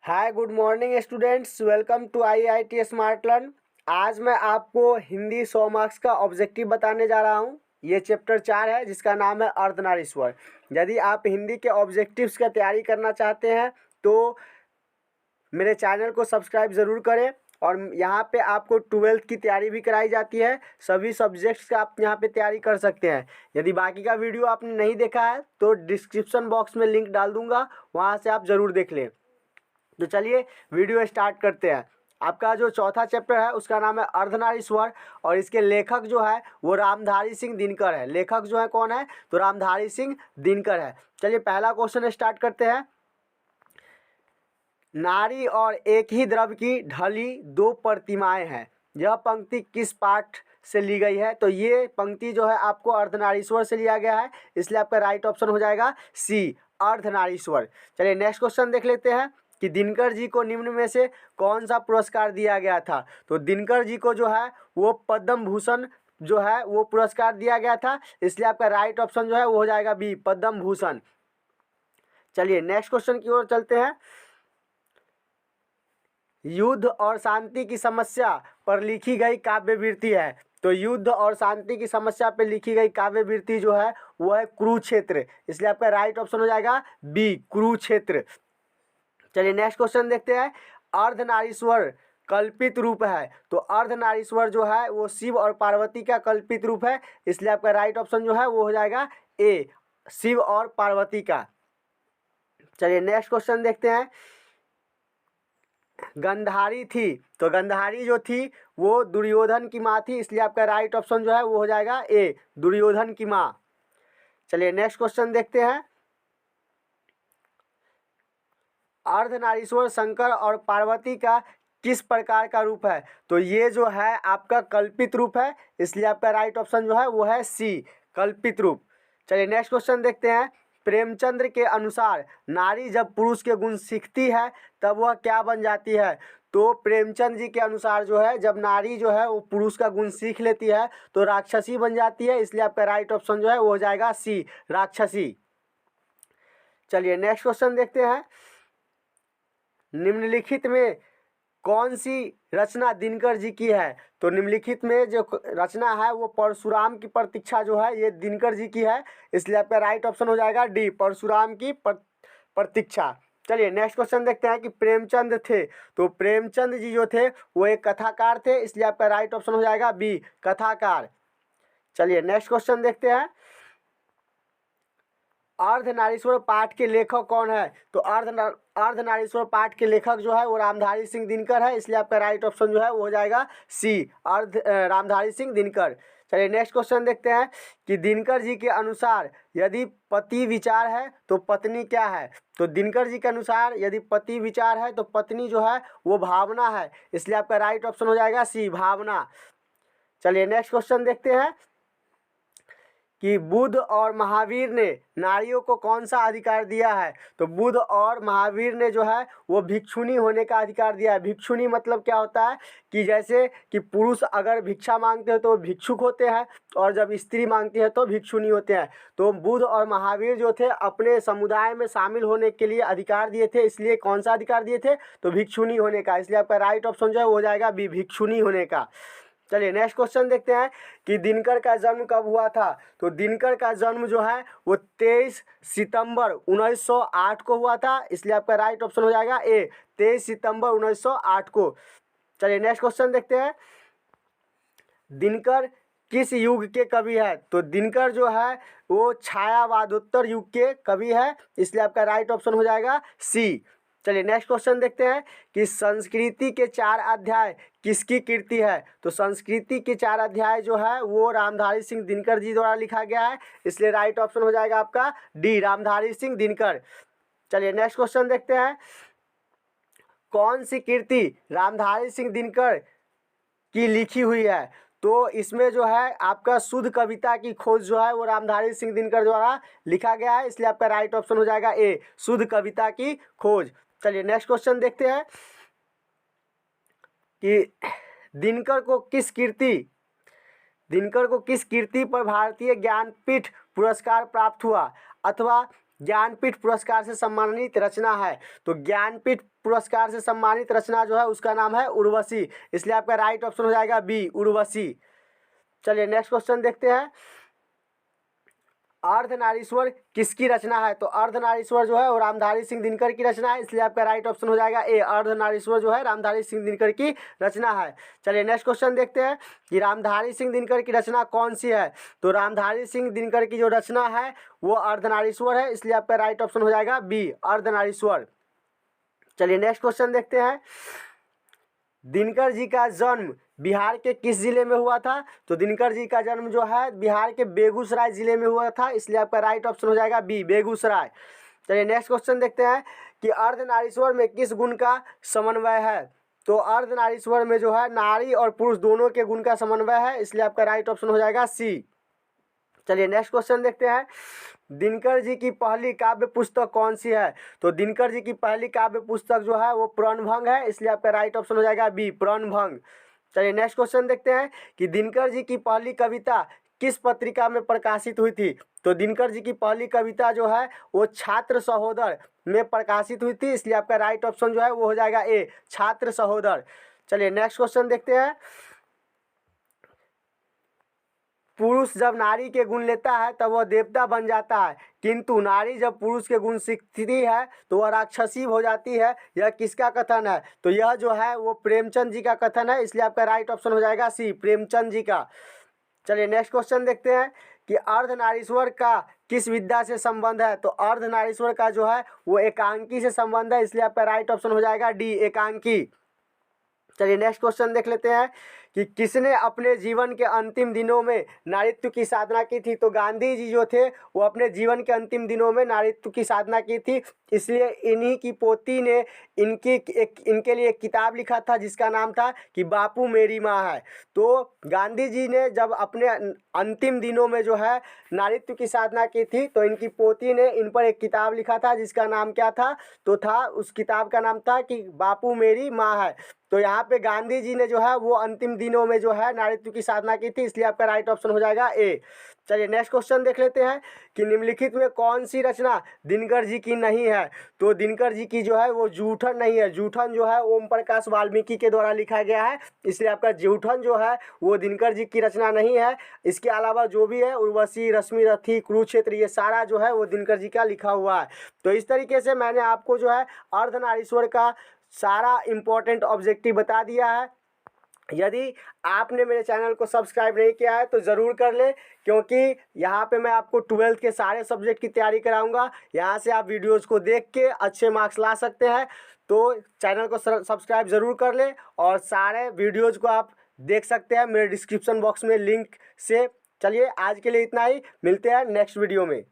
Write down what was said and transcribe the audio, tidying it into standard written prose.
Hi good morning students, welcome to IIT smart learn. आज मैं आपको हिंदी 100 मार्क्स का ऑब्जेक्टिव बताने जा रहा हूँ। ये चैप्टर 4 है जिसका नाम है अर्धनारीश्वर। यदि आप हिंदी के ऑब्जेक्टिव्स का तैयारी करना चाहते हैं तो मेरे चैनल को सब्सक्राइब ज़रूर करें। और यहाँ पे आपको 12th की तैयारी भी कराई जाती है। सभी सब्जेक्ट्स का आप यहाँ पे तैयारी कर सकते हैं। यदि बाकी का वीडियो आपने नहीं देखा है तो डिस्क्रिप्शन बॉक्स में लिंक डाल दूँगा, वहाँ से आप ज़रूर देख लें। तो चलिए वीडियो स्टार्ट करते हैं। आपका जो चौथा चैप्टर है उसका नाम है अर्धनारीश्वर और इसके लेखक जो है वो रामधारी सिंह दिनकर है। लेखक जो है कौन है तो रामधारी सिंह दिनकर है। चलिए पहला क्वेश्चन स्टार्ट करते हैं। नारी और एक ही द्रव्य की ढली दो प्रतिमाएं हैं, यह पंक्ति किस पाठ से ली गई है? तो ये पंक्ति जो है आपको अर्धनारीश्वर से लिया गया है, इसलिए आपका राइट ऑप्शन हो जाएगा सी, अर्धनारीश्वर। चलिए नेक्स्ट क्वेश्चन देख लेते हैं कि दिनकर जी को निम्न में से कौन सा पुरस्कार दिया गया था? तो दिनकर जी को जो है वो पद्म भूषण जो है वो पुरस्कार दिया गया था, इसलिए आपका राइट ऑप्शन जो है वो हो जाएगा बी, पद्म भूषण। चलिए नेक्स्ट क्वेश्चन की ओर चलते हैं। युद्ध और शांति की समस्या पर लिखी गई काव्यवृत्ति है। तो युद्ध और शांति की समस्या पर लिखी गई काव्यवृत्ति जो है वो है कुरुक्षेत्र, इसलिए आपका राइट ऑप्शन हो जाएगा बी, कुरुक्षेत्र। चलिए नेक्स्ट क्वेश्चन देखते हैं। अर्धनारीश्वर कल्पित रूप है, तो अर्धनारीश्वर जो है वो शिव और पार्वती का कल्पित रूप है, इसलिए आपका राइट ऑप्शन जो है वो हो जाएगा ए, शिव और पार्वती का। चलिए नेक्स्ट क्वेश्चन देखते हैं। गंधारी थी, तो गंधारी जो थी वो दुर्योधन की माँ थी, इसलिए आपका राइट ऑप्शन जो है वो हो जाएगा ए, दुर्योधन की माँ। चलिए नेक्स्ट क्वेश्चन देखते हैं। अर्धनारीश्वर शंकर और पार्वती का किस प्रकार का रूप है? तो ये जो है आपका कल्पित रूप है, इसलिए आपका राइट ऑप्शन जो है वो है सी, कल्पित रूप। चलिए नेक्स्ट क्वेश्चन देखते हैं। प्रेमचंद्र के अनुसार नारी जब पुरुष के गुण सीखती है तब वह क्या बन जाती है? तो प्रेमचंद जी के अनुसार जो है जब नारी जो है वो पुरुष का गुण सीख लेती है तो राक्षसी बन जाती है, इसलिए आपका राइट ऑप्शन जो है वो हो जाएगा सी, राक्षसी। चलिए नेक्स्ट क्वेश्चन देखते हैं। निम्नलिखित में कौन सी रचना दिनकर जी की है? तो निम्नलिखित में जो रचना है वो परशुराम की प्रतीक्षा जो है ये दिनकर जी की है, इसलिए आपका राइट ऑप्शन हो जाएगा डी, परशुराम की प्रतीक्षा। चलिए नेक्स्ट क्वेश्चन देखते हैं कि प्रेमचंद थे, तो प्रेमचंद जी जो थे वो एक कथाकार थे, इसलिए आपका राइट ऑप्शन हो जाएगा बी, कथाकार। चलिए नेक्स्ट क्वेश्चन देखते हैं। अर्धनारीश्वर पाठ के लेखक कौन है? तो अर्धनारीश्वर पाठ के लेखक जो है वो रामधारी सिंह दिनकर है, इसलिए आपका राइट ऑप्शन जो है वो हो जाएगा सी, रामधारी सिंह दिनकर। चलिए नेक्स्ट क्वेश्चन देखते हैं कि दिनकर जी के अनुसार यदि पति विचार है तो पत्नी क्या है? तो दिनकर जी के अनुसार यदि पति विचार है तो पत्नी जो है वो भावना है, इसलिए आपका राइट ऑप्शन हो जाएगा सी, भावना। चलिए नेक्स्ट क्वेश्चन देखते हैं कि बुद्ध और महावीर ने नारियों को कौन सा अधिकार दिया है? तो बुद्ध और महावीर ने जो है वो भिक्षुणी होने का अधिकार दिया है। भिक्षुणी मतलब क्या होता है कि जैसे कि पुरुष अगर भिक्षा मांगते हैं तो वो भिक्षुक होते हैं और जब स्त्री मांगती है तो भिक्षुणी होते हैं। तो बुद्ध और महावीर जो थे अपने समुदाय में शामिल होने के लिए अधिकार दिए थे, इसलिए कौन सा अधिकार दिए थे? तो भिक्षुणी होने का, इसलिए आपका राइट ऑप्शन जो है वो हो जाएगा बी, भिक्षुणी होने का। चलिए नेक्स्ट क्वेश्चन देखते हैं कि दिनकर का जन्म कब हुआ था? तो दिनकर का जन्म जो है वो 23 सितंबर 1908 को हुआ था, इसलिए आपका राइट ऑप्शन हो जाएगा ए, 23 सितंबर 1908 को। चलिए नेक्स्ट क्वेश्चन देखते हैं। दिनकर किस युग के कवि है? तो दिनकर जो है वो छायावादोत्तर युग के कवि है, इसलिए आपका राइट ऑप्शन हो जाएगा सी। चलिए नेक्स्ट क्वेश्चन देखते हैं कि संस्कृति के 4 अध्याय किसकी कृति है? तो संस्कृति के 4 अध्याय जो है वो रामधारी सिंह दिनकर जी द्वारा लिखा गया है, इसलिए राइट ऑप्शन हो जाएगा आपका डी, रामधारी सिंह दिनकर। चलिए नेक्स्ट क्वेश्चन देखते हैं। कौन सी कृति रामधारी सिंह दिनकर की लिखी हुई है? तो इसमें जो है आपका शुद्ध कविता की खोज जो है वो रामधारी सिंह दिनकर द्वारा लिखा गया है, इसलिए आपका राइट ऑप्शन हो जाएगा ए, शुद्ध कविता की खोज। चलिए नेक्स्ट क्वेश्चन देखते हैं कि दिनकर को किस कीर्ति पर भारतीय ज्ञानपीठ पुरस्कार प्राप्त हुआ अथवा ज्ञानपीठ पुरस्कार से सम्मानित रचना है? तो ज्ञानपीठ पुरस्कार से सम्मानित रचना जो है उसका नाम है उर्वशी, इसलिए आपका राइट ऑप्शन हो जाएगा बी, उर्वशी। चलिए नेक्स्ट क्वेश्चन देखते हैं। अर्धनारीश्वर किसकी रचना है? तो अर्धनारीश्वर जो है वो रामधारी सिंह दिनकर की रचना है, इसलिए आपका राइट ऑप्शन हो जाएगा ए, अर्धनारीश्वर जो है रामधारी सिंह दिनकर की रचना है। चलिए नेक्स्ट क्वेश्चन देखते हैं कि रामधारी सिंह दिनकर की रचना कौन सी है? तो रामधारी सिंह दिनकर की जो रचना है वो अर्धनारीश्वर है, इसलिए आपका राइट ऑप्शन हो जाएगा बी, अर्धनारीश्वर। चलिए नेक्स्ट क्वेश्चन देखते हैं। दिनकर जी का जन्म बिहार के किस जिले में हुआ था? तो दिनकर जी का जन्म जो है बिहार के बेगूसराय जिले में हुआ था, इसलिए आपका राइट ऑप्शन हो जाएगा बी, बेगूसराय। चलिए नेक्स्ट क्वेश्चन देखते हैं कि अर्धनारीश्वर में किस गुण का समन्वय है? तो अर्धनारीश्वर में जो है नारी और पुरुष दोनों के गुण का समन्वय है, इसलिए आपका राइट ऑप्शन हो जाएगा सी। चलिए नेक्स्ट क्वेश्चन देखते हैं। दिनकर जी की पहली काव्य पुस्तक कौन सी है? तो दिनकर जी की पहली काव्य पुस्तक जो है वो प्रणभंग है, इसलिए आपका राइट ऑप्शन हो जाएगा बी, प्रणभंग। चलिए नेक्स्ट क्वेश्चन देखते हैं कि दिनकर जी की पहली कविता किस पत्रिका में प्रकाशित हुई थी? तो दिनकर जी की पहली कविता जो है वो छात्र सहोदर में प्रकाशित हुई थी, इसलिए आपका राइट ऑप्शन जो है वो हो जाएगा ए, छात्र सहोदर। चलिए नेक्स्ट क्वेश्चन देखते हैं। पुरुष जब नारी के गुण लेता है तब वह देवता बन जाता है, किंतु नारी जब पुरुष के गुण सीखती है तो वह राक्षसी हो जाती है। यह किसका कथन है? तो यह जो है वो प्रेमचंद जी का कथन है, इसलिए आपका राइट ऑप्शन हो जाएगा सी, प्रेमचंद जी का। चलिए नेक्स्ट क्वेश्चन देखते हैं कि अर्धनारीश्वर का किस विद्या से संबंध है? तो अर्धनारीश्वर का जो है वो एकांकी से संबंध है, इसलिए आपका राइट ऑप्शन हो जाएगा डी, एकांकी। चलिए नेक्स्ट क्वेश्चन देख लेते हैं कि किसने अपने जीवन के अंतिम दिनों में नारीत्व की साधना की थी? तो गांधी जी जो थे वो अपने जीवन के अंतिम दिनों में नारीत्व की साधना की थी, इसलिए इन्हीं की पोती ने इनके लिए एक किताब लिखा था जिसका नाम था कि बापू मेरी माँ है। तो गांधी जी ने जब अपने अंतिम दिनों में जो है नारीत्व की साधना की थी तो इनकी पोती ने इन पर एक किताब लिखा था जिसका नाम क्या था? तो उस किताब का नाम था कि बापू मेरी माँ है। तो यहाँ पे गांधी जी ने जो है वो अंतिम दिनों में जो है नारीत्व की साधना की थी, इसलिए आपका राइट ऑप्शन हो जाएगा ए। चलिए नेक्स्ट क्वेश्चन देख लेते हैं कि निम्नलिखित में कौन सी रचना दिनकर जी की नहीं है? तो दिनकर जी की जो है वो जूठन नहीं है। जूठन जो है ओम प्रकाश वाल्मीकि के द्वारा लिखा गया है, इसलिए आपका जूठन जो है वो दिनकर जी की रचना नहीं है। इसके अलावा जो भी है उर्वशी, रश्मि रथी, कुरुक्षेत्र, ये सारा जो है वो दिनकर जी का लिखा हुआ है। तो इस तरीके से मैंने आपको जो है अर्धनारीश्वर का सारा इम्पोर्टेंट ऑब्जेक्टिव बता दिया है। यदि आपने मेरे चैनल को सब्सक्राइब नहीं किया है तो ज़रूर कर ले, क्योंकि यहाँ पे मैं आपको 12th के सारे सब्जेक्ट की तैयारी कराऊंगा। यहाँ से आप वीडियोज़ को देख के अच्छे मार्क्स ला सकते हैं, तो चैनल को सब्सक्राइब ज़रूर कर ले और सारे वीडियोज़ को आप देख सकते हैं मेरे डिस्क्रिप्शन बॉक्स में लिंक से। चलिए आज के लिए इतना ही, मिलते हैं नेक्स्ट वीडियो में।